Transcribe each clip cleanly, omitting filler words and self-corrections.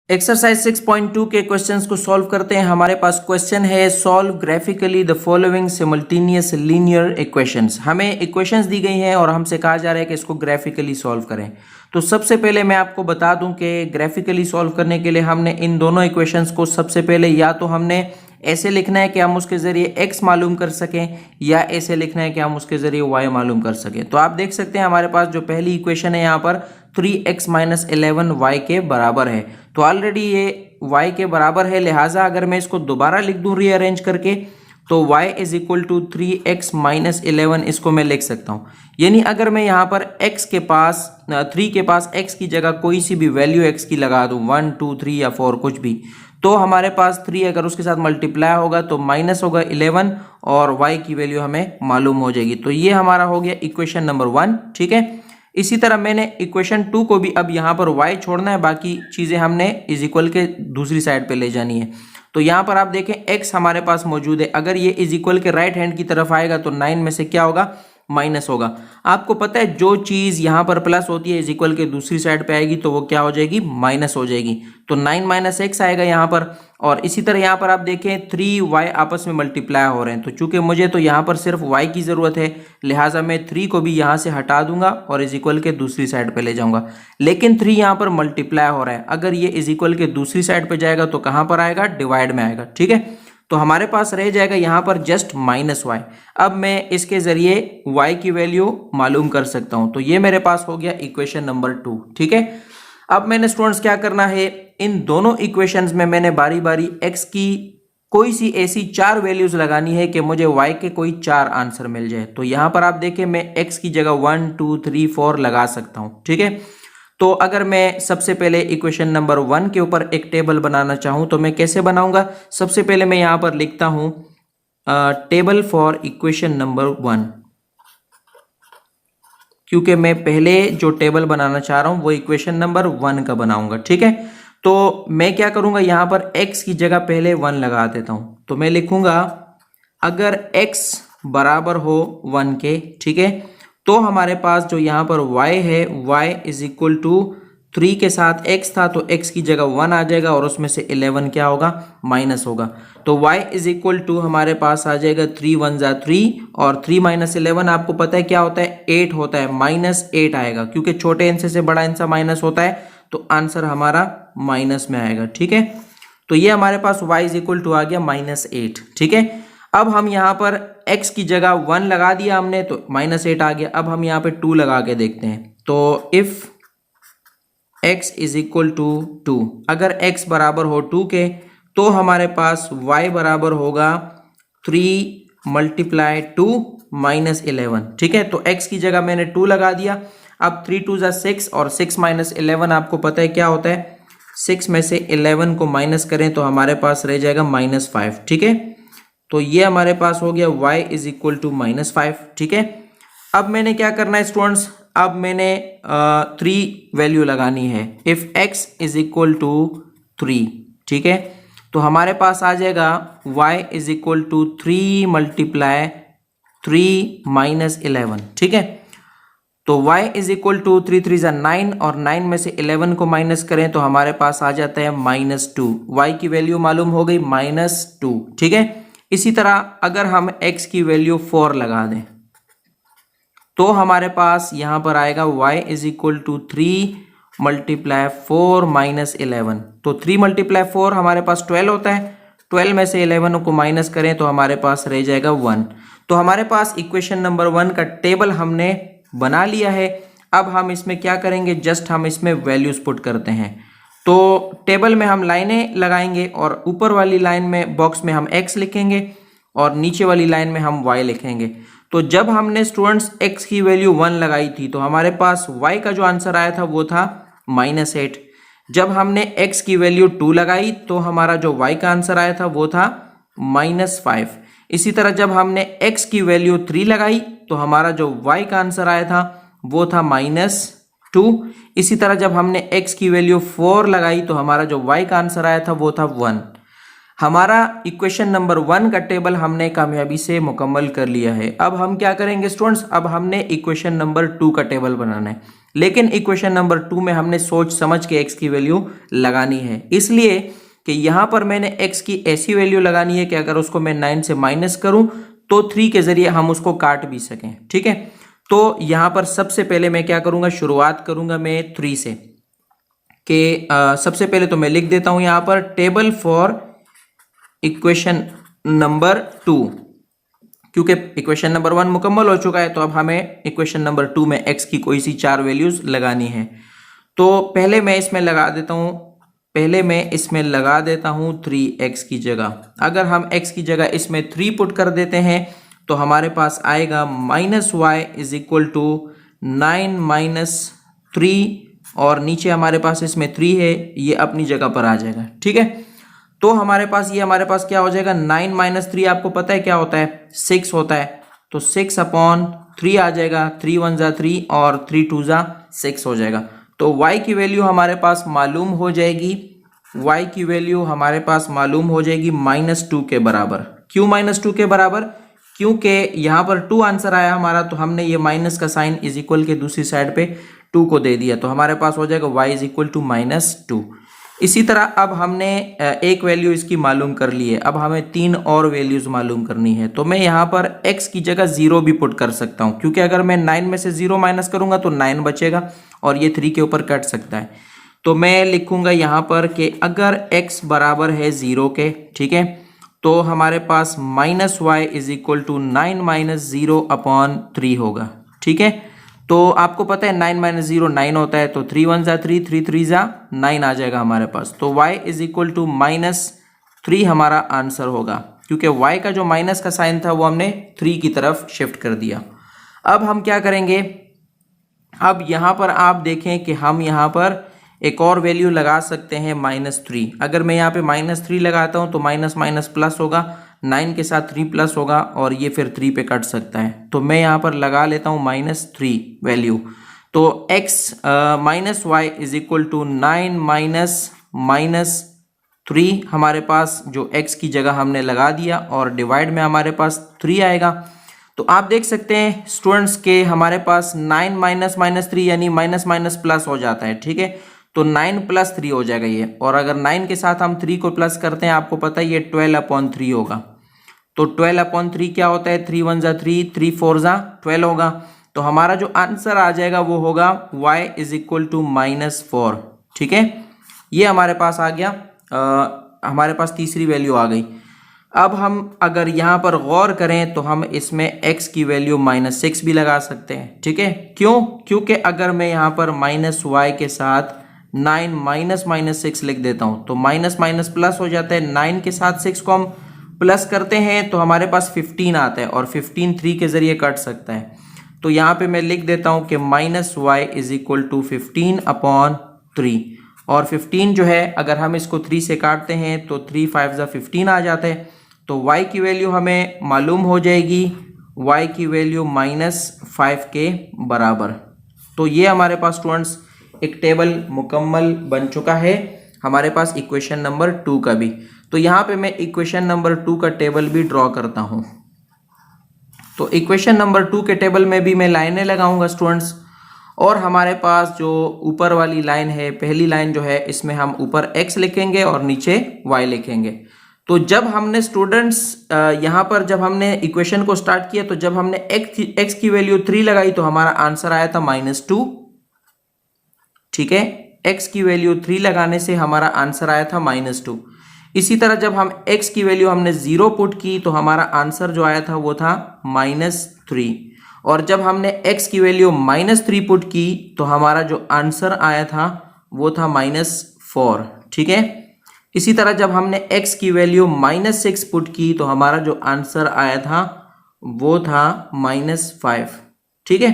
Exercise 6.2 के questions को solve करते हैं। हमारे पास क्वेश्चन है solve graphically the following simultaneous linear equations. हमें इक्वेशंस दी गई हैं और हमसे कहा जा रहा है कि इसको ग्राफिकली सॉल्व करें। तो सबसे पहले मैं आपको बता दूं कि ग्राफिकली सॉल्व करने के लिए हमने इन दोनों इक्वेशंस को सबसे पहले या तो हमने ऐसे लिखना है कि हम उसके जरिए x मालूम कर सकें, या ऐसे लिखना है कि हम उसके जरिए y मालूम कर सकें। तो आप देख सकते हैं हमारे पास जो पहली इक्वेशन है यहाँ पर 3x - 11 y के बराबर है। तो ऑलरेडी ये y के बराबर है, लिहाजा अगर मैं इसको दोबारा लिख दूं रीअरेंज करके तो y = 3x - 11 इसको मैं लिख सकता हूँ। यानी अगर मैं यहाँ पर x के पास 3 के पास x की जगह कोई सी भी वैल्यू x की लगा दूं 1 2 3 या 4 कुछ भी, तो हमारे पास 3 अगर उसके साथ मल्टीप्लाई होगा तो माइनस होगा 11 और y की वैल्यू हमें मालूम हो जाएगी। तो ये हमारा हो गया इक्वेशन नंबर 1। ठीक है, इसी तरह मैंने इक्वेशन 2 को भी अब यहाँ पर y छोड़ना है, बाकी चीजें हमने इज इक्वल के दूसरी साइड पे ले जानी है। तो यहाँ पर आप देखें x हमारे पास मौजूद है, अगर ये इज इक्वल के राइट हैंड की तरफ आएगा तो 9 में से क्या होगा, माइनस होगा। आपको पता है जो चीज यहाँ पर प्लस होती है इज इक्वल के दूसरी साइड पे आएगी तो वो क्या हो जाएगी, माइनस हो जाएगी। तो 9 - x आएगा यहाँ पर। और इसी तरह यहाँ पर आप देखें 3y आपस में मल्टीप्लाई हो रहे हैं, तो चूंकि मुझे तो यहाँ पर सिर्फ y की जरूरत है, लिहाजा मैं 3 को भी यहाँ से हटा दूंगा और इज इक्वल के दूसरी साइड पे ले जाऊंगा। लेकिन 3 यहाँ पर मल्टीप्लाई हो रहा है, अगर ये इज इक्वल के दूसरी साइड पे जाएगा तो कहाँ पर आएगा, डिवाइड में आएगा। ठीक है, तो हमारे पास रह जाएगा यहाँ पर जस्ट -y। अब मैं इसके जरिए y की वैल्यू मालूम कर सकता हूँ। तो ये मेरे पास हो गया इक्वेशन नंबर 2। ठीक है, अब मैंने स्टूडेंट्स क्या करना है, इन दोनों इक्वेशंस में मैंने बारी बारी x की कोई सी ऐसी 4 वैल्यूज लगानी है कि मुझे y के कोई 4 आंसर मिल जाए। तो यहाँ पर आप देखें मैं x की जगह 1 2 3 4 लगा सकता हूँ। ठीक है, तो अगर मैं सबसे पहले इक्वेशन नंबर 1 के ऊपर एक टेबल बनाना चाहूं तो मैं कैसे बनाऊंगा, सबसे पहले मैं यहां पर लिखता हूं टेबल फॉर इक्वेशन नंबर 1, क्योंकि मैं पहले जो टेबल बनाना चाह रहा हूं वो इक्वेशन नंबर 1 का बनाऊंगा। ठीक है, तो मैं क्या करूंगा, यहां पर x की जगह पहले 1 लगा देता हूं। तो मैं लिखूंगा अगर x बराबर हो 1 के, ठीक है, तो हमारे पास जो यहाँ पर y है y = 3 के साथ x था तो x की जगह 1 आ जाएगा और उसमें से 11 क्या होगा, माइनस होगा। तो y = हमारे पास आ जाएगा 3 1 जा 3 और 3 - 11 आपको पता है क्या होता है, 8 होता है, -8 आएगा, क्योंकि छोटे इंच से बड़ा इंच माइनस होता है तो आंसर हमारा माइनस में आएगा। ठीक है, तो ये हमारे पास y = आ गया -8। ठीक है, अब हम यहाँ पर x की जगह 1 लगा दिया हमने तो -8 आ गया। अब हम यहाँ पे 2 लगा के देखते हैं। तो इफ x = 2, अगर x बराबर हो 2 के तो हमारे पास y बराबर होगा 3 × 2 - 11। ठीक है, तो x की जगह मैंने 2 लगा दिया। अब 3 2 जा 6 और 6 - 11 आपको पता है क्या होता है, 6 में से 11 को माइनस करें तो हमारे पास रह जाएगा -5। ठीक है, तो ये हमारे पास हो गया y = -5। ठीक है, अब मैंने क्या करना है स्टूडेंट्स, अब मैंने 3 वैल्यू लगानी है। इफ x = 3, ठीक है, तो हमारे पास आ जाएगा y = 3 × 3 - 11। ठीक है, तो y = 3 3 जा 9 और 9 में से 11 को माइनस करें तो हमारे पास आ जाता है -2। y की वैल्यू मालूम हो गई -2। ठीक है, इसी तरह अगर हम x की वैल्यू 4 लगा दें तो हमारे पास यहां पर आएगा y = 3 × 4 - 11। तो 3 × 4 हमारे पास 12 होता है, 12 में से 11 को माइनस करें तो हमारे पास रह जाएगा 1। तो हमारे पास इक्वेशन नंबर 1 का टेबल हमने बना लिया है। अब हम इसमें क्या करेंगे, जस्ट हम इसमें वैल्यूज पुट करते हैं। तो टेबल में हम लाइनें लगाएंगे और ऊपर वाली लाइन में बॉक्स में हम x लिखेंगे और नीचे वाली लाइन में हम y लिखेंगे। तो जब हमने स्टूडेंट्स x की वैल्यू 1 लगाई थी तो हमारे पास y का जो आंसर आया था वो था -8। जब हमने x की वैल्यू 2 लगाई तो हमारा जो y का आंसर आया था वो था -5। इसी तरह जब हमने x की वैल्यू 3 लगाई तो हमारा जो y का आंसर आया था वो था -2। इसी तरह जब हमने x की वैल्यू 4 लगाई तो हमारा जो y का आंसर आया था वो था 1। हमारा इक्वेशन नंबर 1 का टेबल हमने कामयाबी से मुकम्मल कर लिया है। अब हम क्या करेंगे स्टूडेंट्स, अब हमने इक्वेशन नंबर 2 का टेबल बनाना है। लेकिन इक्वेशन नंबर 2 में हमने सोच समझ के x की वैल्यू लगानी है, इसलिए कि यहां पर मैंने x की ऐसी वैल्यू लगानी है कि अगर उसको मैं 9 से माइनस करूं तो 3 के जरिए हम उसको काट भी सकें। ठीक है, तो यहां पर सबसे पहले मैं क्या करूंगा, शुरुआत करूंगा मैं 3 से कि सबसे पहले तो मैं लिख देता हूं यहां पर टेबल फॉर इक्वेशन नंबर 2, क्योंकि इक्वेशन नंबर 1 मुकम्मल हो चुका है, तो अब हमें इक्वेशन नंबर 2 में x की कोई सी 4 वैल्यूज लगानी है। तो पहले मैं इसमें लगा देता हूं 3x की जगह। अगर हम x की जगह इसमें 3 पुट कर देते हैं तो हमारे पास आएगा -y is equal to 9 minus 3, और नीचे हमारे पास इसमें 3 है, ये अपनी जगह पर आ जाएगा। ठीक है, तो हमारे पास क्या हो जाएगा, 9 माइनस 3 आपको पता है क्या होता है, 6 होता है, तो 6 अपॉन 3 आ जाएगा, 3 1 जा 3 और 3 2 जा 6 हो जाएगा। तो y की वैल्यू हमारे पास मालूम हो जाएगी, -2 के बराबर। क्यों -2 के बराबर, क्योंकि यहाँ पर 2 आंसर आया हमारा, तो हमने ये माइनस का साइन इज इक्वल के दूसरी साइड पे 2 को दे दिया, तो हमारे पास हो जाएगा y इज इक्वल टू -2। इसी तरह अब हमने एक वैल्यू इसकी मालूम कर ली है, अब हमें 3 और वैल्यूज मालूम करनी है। तो मैं यहाँ पर x की जगह 0 भी पुट कर सकता हूँ, क्योंकि अगर मैं 9 में से 0 माइनस करूंगा तो 9 बचेगा और ये 3 के ऊपर कट सकता है। तो मैं लिखूंगा यहाँ पर कि अगर x बराबर है 0 के, ठीक है, तो हमारे पास -y is equal to 9 minus 0 upon 3 होगा। ठीक है, तो आपको पता है 9 माइनस 0 9 होता है, तो 3 1 जा 3, 3 3 जा 9 आ जाएगा हमारे पास। तो y इज इक्वल टू -3 हमारा आंसर होगा, क्योंकि y का जो माइनस का साइन था वो हमने 3 की तरफ शिफ्ट कर दिया। अब हम क्या करेंगे, अब यहाँ पर आप देखें कि हम यहाँ पर एक और वैल्यू लगा सकते हैं -3। अगर मैं यहाँ पे -3 लगाता हूँ तो माइनस माइनस प्लस होगा, 9 के साथ 3 प्लस होगा और ये फिर 3 पे कट सकता है। तो मैं यहाँ पर लगा लेता हूँ -3 वैल्यू। तो x -y is equal to 9 minus 3 हमारे पास जो x की जगह हमने लगा दिया, और डिवाइड में हमारे पास 3 आएगा। तो आप देख सकते हैं स्टूडेंट्स के हमारे पास 9 माइनस -3 यानी माइनस माइनस प्लस हो जाता है। ठीक है, तो 9 प्लस 3 हो जाएगा ये, और अगर 9 के साथ हम 3 को प्लस करते हैं, आपको पता है ये 12 अपॉन 3 होगा। तो 12 अपॉन 3 क्या होता है, 3 1 जा 3, 3 4 जा 12 होगा। तो हमारा जो आंसर आ जाएगा वो होगा y इज इक्वल टू -4। ठीक है, ये हमारे पास आ गया, हमारे पास तीसरी वैल्यू आ गई। अब हम अगर यहाँ पर गौर करें तो हम इसमें x की वैल्यू -6 भी लगा सकते हैं। ठीक है, क्यों, क्योंकि अगर मैं यहाँ पर -y के साथ 9 -6 लिख देता हूँ तो माइनस माइनस प्लस हो जाता है। 9 के साथ 6 को हम प्लस करते हैं तो हमारे पास 15 आता है, और 15 3 के जरिए कट सकता है। तो यहाँ पे मैं लिख देता हूँ कि -y is equal to 15 upon 3, और 15 जो है अगर हम इसको 3 से काटते हैं तो 3 5 जा 15 आ जाता है। तो y की वैल्यू हमें मालूम हो जाएगी, y की वैल्यू -5 के बराबर। तो ये हमारे पास स्टूडेंट्स एक टेबल मुकम्मल बन चुका है हमारे पास इक्वेशन नंबर 2 का भी। तो यहाँ पे मैं इक्वेशन नंबर 2 का टेबल भी ड्रॉ करता हूँ। तो इक्वेशन नंबर 2 के टेबल में भी मैं लाइनें लगाऊंगा स्टूडेंट्स, और हमारे पास जो ऊपर वाली लाइन है, पहली लाइन जो है, इसमें हम ऊपर x लिखेंगे और नीचे y लिखेंगे। तो जब हमने स्टूडेंट्स यहाँ पर जब हमने इक्वेशन को स्टार्ट किया तो जब हमने x की वैल्यू 3 लगाई तो हमारा आंसर आया था -2। ठीक है, x की वैल्यू 3 लगाने से हमारा आंसर आया था -2। इसी तरह जब हम x की वैल्यू हमने 0 पुट की तो हमारा आंसर जो आया था वो था -3, और जब हमने x की वैल्यू -3 पुट की तो हमारा जो आंसर आया था वो था -4। ठीक है, इसी तरह जब हमने x की वैल्यू -6 पुट की तो हमारा जो आंसर आया था वो था -5। ठीक है,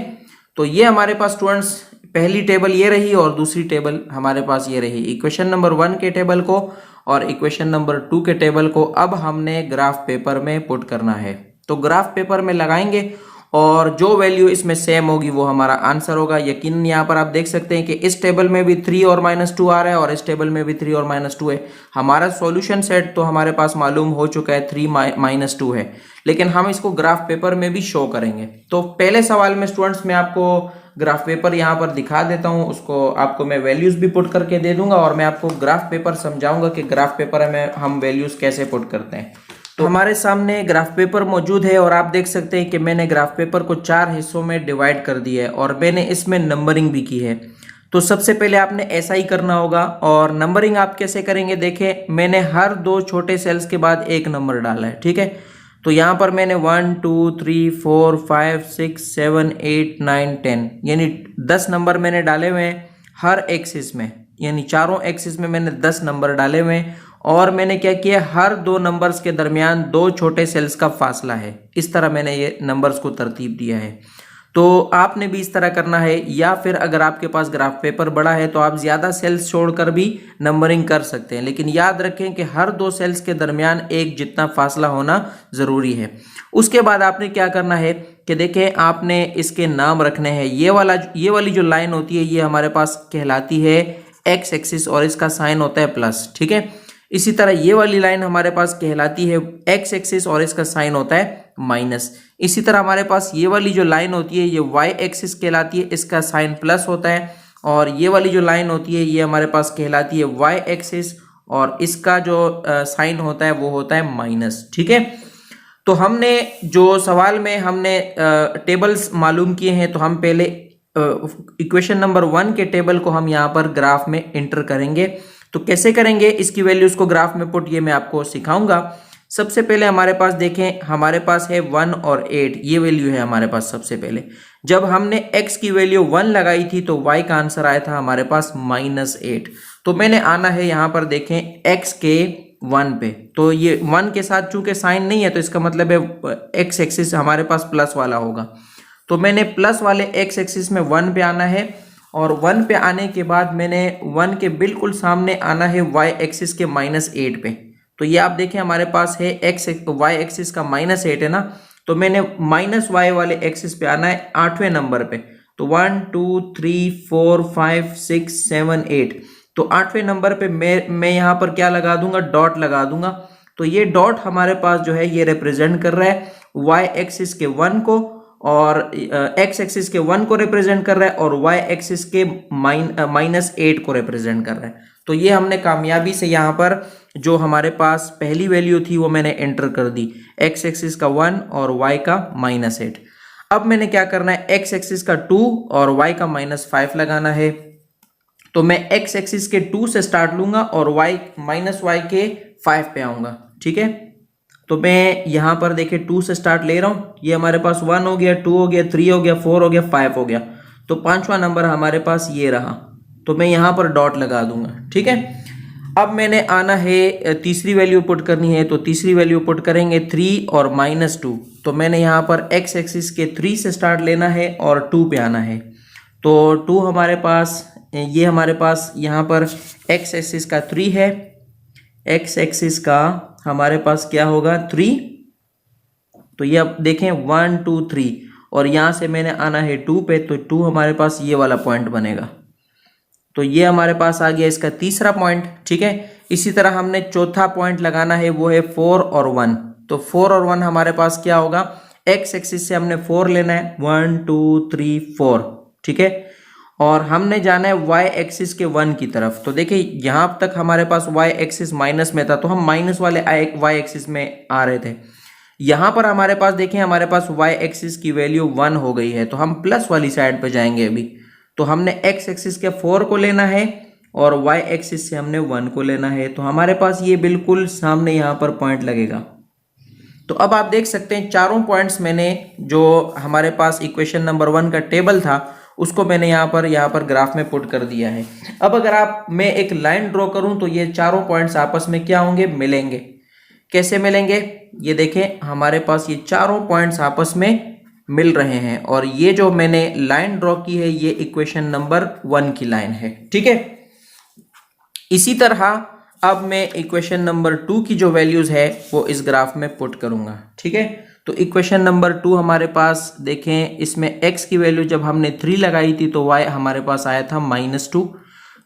तो ये हमारे पास स्टूडेंट्स पहली टेबल ये रही और दूसरी टेबल हमारे पास ये रही। इक्वेशन नंबर 1 के टेबल को और इक्वेशन नंबर 2 के टेबल को अब हमने ग्राफ पेपर में पुट करना है। तो ग्राफ पेपर में लगाएंगे और जो वैल्यू इसमें सेम होगी वो हमारा आंसर होगा। यकीनन यहाँ पर आप देख सकते हैं कि इस टेबल में भी 3 और -2 आ रहा है और इस टेबल में भी 3 और -2 है। हमारा सॉल्यूशन सेट तो हमारे पास मालूम हो चुका है, 3 -2 है, लेकिन हम इसको ग्राफ पेपर में भी शो करेंगे। तो पहले सवाल में स्टूडेंट्स मैं आपको ग्राफ पेपर यहाँ पर दिखा देता हूँ, उसको आपको मैं वैल्यूज भी पुट करके दे दूंगा और मैं आपको ग्राफ पेपर समझाऊंगा कि ग्राफ पेपर में हम वैल्यूज कैसे पुट करते हैं। तो हमारे सामने ग्राफ पेपर मौजूद है और आप देख सकते हैं कि मैंने ग्राफ पेपर को 4 हिस्सों में डिवाइड कर दिया है और मैंने इसमें नंबरिंग भी की है। तो सबसे पहले आपने ऐसा ही करना होगा। और नंबरिंग आप कैसे करेंगे, देखें मैंने हर 2 छोटे सेल्स के बाद एक नंबर डाला है, ठीक है। तो यहाँ पर मैंने 1 2 3 4 5 6 7 8 9 10 यानी 10 नंबर मैंने डाले हुए हैं हर एक्सिस में, यानी चारों एक्सिस में मैंने 10 नंबर डाले हुए हैं। और मैंने क्या किया, हर 2 नंबर्स के दरमियान 2 छोटे सेल्स का फासला है, इस तरह मैंने ये नंबर्स को तरतीब दिया है। तो आपने भी इस तरह करना है, या फिर अगर आपके पास ग्राफ पेपर बड़ा है तो आप ज़्यादा सेल्स छोड़कर भी नंबरिंग कर सकते हैं, लेकिन याद रखें कि हर 2 सेल्स के दरमियान एक जितना फासला होना ज़रूरी है। उसके बाद आपने क्या करना है कि देखें आपने इसके नाम रखने हैं। ये वाली जो लाइन होती है ये हमारे पास कहलाती है एक्स एक्सिस और इसका साइन होता है प्लस, ठीक है। इसी तरह ये वाली लाइन हमारे पास कहलाती है एक्स एक्सिस और इसका साइन होता है माइनस। इसी तरह हमारे पास ये वाली जो लाइन होती है ये वाई एक्सिस कहलाती है, इसका साइन प्लस होता है। और ये वाली जो लाइन होती है ये हमारे पास कहलाती है वाई एक्सिस और इसका जो साइन होता है वो होता है माइनस, ठीक है। तो हमने जो सवाल में हमने टेबल्स मालूम किए हैं, तो हम पहले इक्वेशन नंबर 1 के टेबल को हम यहाँ पर ग्राफ में इंटर करेंगे। तो कैसे करेंगे, इसकी वैल्यूज को ग्राफ में पुट, ये मैं आपको सिखाऊंगा। सबसे पहले हमारे पास देखें, हमारे पास है 1 और 8, ये वैल्यू है हमारे पास। सबसे पहले जब हमने x की वैल्यू 1 लगाई थी तो y का आंसर आया था हमारे पास -8। तो मैंने आना है यहाँ पर देखें x के 1 पे, तो ये 1 के साथ चूंकि साइन नहीं है तो इसका मतलब है x एक्सिस हमारे पास प्लस वाला होगा। तो मैंने प्लस वाले x एक्सिस में 1 पे आना है और 1 पे आने के बाद मैंने 1 के बिल्कुल सामने आना है y एक्सिस के -8 पे। तो ये आप देखें हमारे पास है y एक्सिस का -8 है ना, तो मैंने -y वाले एक्सिस पे आना है 8वें नंबर पे। तो 1 2 3 4 5 6 7 8, तो 8वें नंबर पे मैं यहाँ पर क्या लगा दूंगा, डॉट लगा दूंगा। तो ये डॉट हमारे पास जो है ये रिप्रेजेंट कर रहा है y एक्सिस के 1 को और x एक्सिस के 1 को रिप्रेजेंट कर रहा है और y एक्सिस के -8 को रिप्रेजेंट कर रहा है। तो ये हमने कामयाबी से यहाँ पर जो हमारे पास पहली वैल्यू थी वो मैंने एंटर कर दी, x एक्सिस का 1 और y का -8। अब मैंने क्या करना है, x एक्सिस का 2 और y का -5 लगाना है। तो मैं x एक्सिस के 2 से स्टार्ट लूंगा और y के 5 पे आऊंगा, ठीक है। तो मैं यहाँ पर देखे 2 से स्टार्ट ले रहा हूँ, ये हमारे पास 1 हो गया, 2 हो गया, 3 हो गया, 4 हो गया, 5 हो गया। तो 5वां नंबर हमारे पास ये रहा, तो मैं यहाँ पर डॉट लगा दूंगा, ठीक है। अब मैंने आना है तीसरी वैल्यू पुट करनी है, तो तीसरी वैल्यू पुट करेंगे 3 और -2। तो मैंने यहाँ पर x एक्सिस के 3 से स्टार्ट लेना है और 2 पे आना है। तो 2 हमारे पास, ये हमारे पास यहाँ पर x एक्सिस का 3 है, x एक्सिस का हमारे पास क्या होगा 3। तो ये अब देखें 1 2 3 और यहाँ से मैंने आना है 2 पे, तो 2 हमारे पास ये वाला पॉइंट बनेगा। तो ये हमारे पास आ गया इसका तीसरा पॉइंट, ठीक है। इसी तरह हमने चौथा पॉइंट लगाना है, वो है 4 और 1। तो 4 और 1 हमारे पास क्या होगा, x एक्सिस से हमने 4 लेना है, 1 2 3 4, ठीक है। और हमने जाना है y एक्सिस के 1 की तरफ। तो देखिए यहाँ तक हमारे पास y एक्सिस माइनस में था, तो हम माइनस वाले y एक्सिस में आ रहे थे। यहाँ पर हमारे पास देखें हमारे पास y एक्सिस की वैल्यू 1 हो गई है, तो हम प्लस वाली साइड पे जाएंगे अभी। तो हमने x एक्सिस के 4 को लेना है और y एक्सिस से हमने 1 को लेना है। तो हमारे पास ये बिल्कुल सामने यहाँ पर पॉइंट लगेगा। तो अब आप देख सकते हैं चारों पॉइंट्स मैंने, जो हमारे पास इक्वेशन नंबर 1 का टेबल था उसको मैंने यहाँ पर ग्राफ में पुट कर दिया है। अब अगर मैं एक लाइन ड्रॉ करूं तो ये चारों पॉइंट्स आपस में क्या होंगे, मिलेंगे। कैसे मिलेंगे, ये देखें हमारे पास ये चारों पॉइंट्स आपस में मिल रहे हैं और ये जो मैंने लाइन ड्रॉ की है ये इक्वेशन नंबर 1 की लाइन है, ठीक है। इसी तरह अब मैं इक्वेशन नंबर 2 की जो वैल्यूज है वो इस ग्राफ में पुट करूंगा, ठीक है। तो इक्वेशन नंबर 2 हमारे पास देखें, इसमें x की वैल्यू जब हमने 3 लगाई थी तो y हमारे पास आया था -2।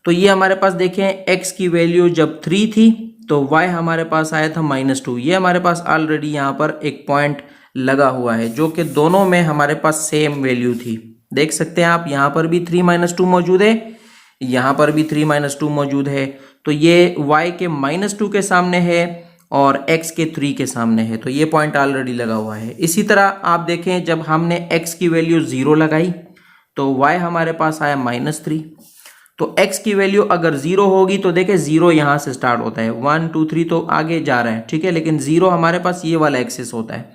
तो ये हमारे पास देखें x की वैल्यू जब 3 थी तो y हमारे पास आया था -2। ये हमारे पास ऑलरेडी यहाँ पर एक पॉइंट लगा हुआ है जो कि दोनों में हमारे पास सेम वैल्यू थी, देख सकते हैं आप, यहाँ पर भी 3 - 2 मौजूद है, यहाँ पर भी 3 - 2 मौजूद है। तो ये y के -2 के सामने है और x के 3 के सामने है, तो ये पॉइंट ऑलरेडी लगा हुआ है। इसी तरह आप देखें, जब हमने x की वैल्यू 0 लगाई तो y हमारे पास आया -3। तो x की वैल्यू अगर 0 होगी तो देखें 0 यहाँ से स्टार्ट होता है, 1 2 3 तो आगे जा रहा है, ठीक है, लेकिन 0 हमारे पास ये वाला एक्सिस होता है।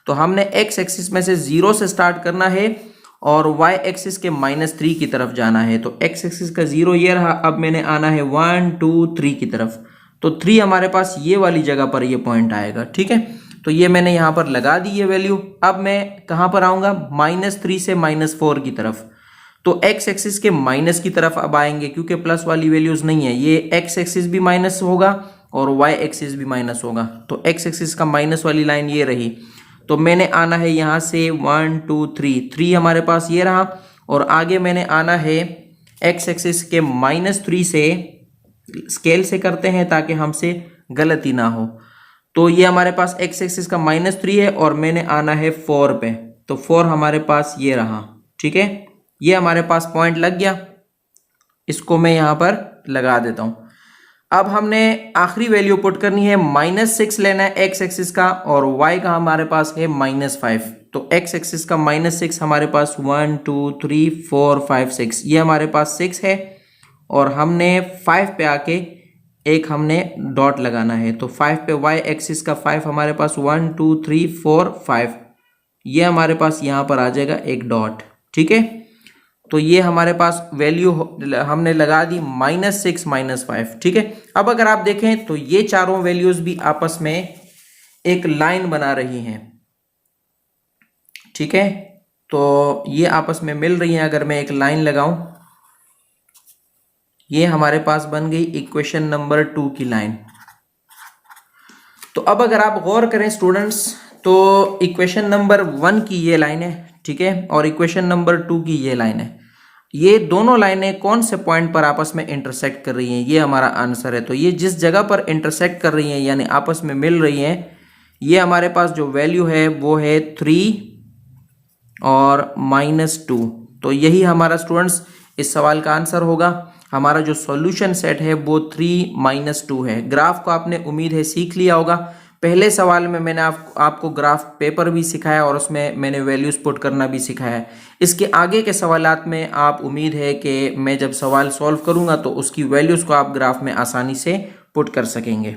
तो हमने x एक्सिस में से 0 से स्टार्ट करना है और y एक्सिस के -3 की तरफ जाना है। तो x एक्सिस का 0 ये रहा, अब मैंने आना है 1 2 3 की तरफ। तो 3 हमारे पास ये वाली जगह पर ये पॉइंट आएगा, ठीक है। तो ये मैंने यहाँ पर लगा दी ये वैल्यू। अब मैं कहाँ पर आऊँगा, -3 से -4 की तरफ। तो x एक्सिस के माइनस की तरफ अब आएंगे, क्योंकि प्लस वाली वैल्यूज नहीं है, ये x एक्सिस भी माइनस होगा और y एक्सिस भी माइनस होगा। तो x एक्सिस का माइनस वाली लाइन ये रही। तो मैंने आना है यहाँ से 1 2 3 हमारे पास ये रहा, और आगे मैंने आना है x एक्सिस के -3 से, स्केल से करते हैं ताकि हमसे गलती ना हो। तो ये हमारे पास x एक्सिस का -3 है और मैंने आना है 4 पे। तो 4 हमारे पास ये रहा, ठीक है, ये हमारे पास पॉइंट लग गया। इसको मैं यहाँ पर लगा देता हूँ। अब हमने आखिरी वैल्यू पुट करनी है, -6 लेना है x एक्सिस का, और y का हमारे पास है -5। तो x एक्सिस का -6 हमारे पास 1 2 3 4 5 6, ये हमारे पास 6 है, और हमने 5 पे आके एक हमने डॉट लगाना है। तो 5 पे y एक्सिस का 5 हमारे पास 1 2 3 4 5, ये हमारे पास यहाँ पर आ जाएगा एक डॉट, ठीक है। तो ये हमारे पास वैल्यू हमने लगा दी -6 -5, ठीक है। अब अगर आप देखें तो ये चारों वैल्यूज भी आपस में एक लाइन बना रही हैं, ठीक है। तो ये आपस में मिल रही हैं। अगर मैं एक लाइन लगाऊं, ये हमारे पास बन गई इक्वेशन नंबर 2 की लाइन। तो अब अगर आप गौर करें स्टूडेंट्स, तो इक्वेशन नंबर 1 की ये लाइन है, ठीक है, और इक्वेशन नंबर 2 की ये लाइन है। ये दोनों लाइनें कौन से पॉइंट पर आपस में इंटरसेक्ट कर रही हैं, ये हमारा आंसर है। तो ये जिस जगह पर इंटरसेक्ट कर रही हैं, यानी आपस में मिल रही हैं, ये हमारे पास जो वैल्यू है वो है 3 और -2। तो यही हमारा स्टूडेंट्स इस सवाल का आंसर होगा। हमारा जो सॉल्यूशन सेट है वो 3 - 2 है। ग्राफ को आपने उम्मीद है सीख लिया होगा। पहले सवाल में मैंने आपको ग्राफ पेपर भी सिखाया और उसमें मैंने वैल्यूज पुट करना भी सिखाया। इसके आगे के सवालात में आप उम्मीद है कि मैं जब सवाल सॉल्व करूंगा तो उसकी वैल्यूज को आप ग्राफ में आसानी से पुट कर सकेंगे।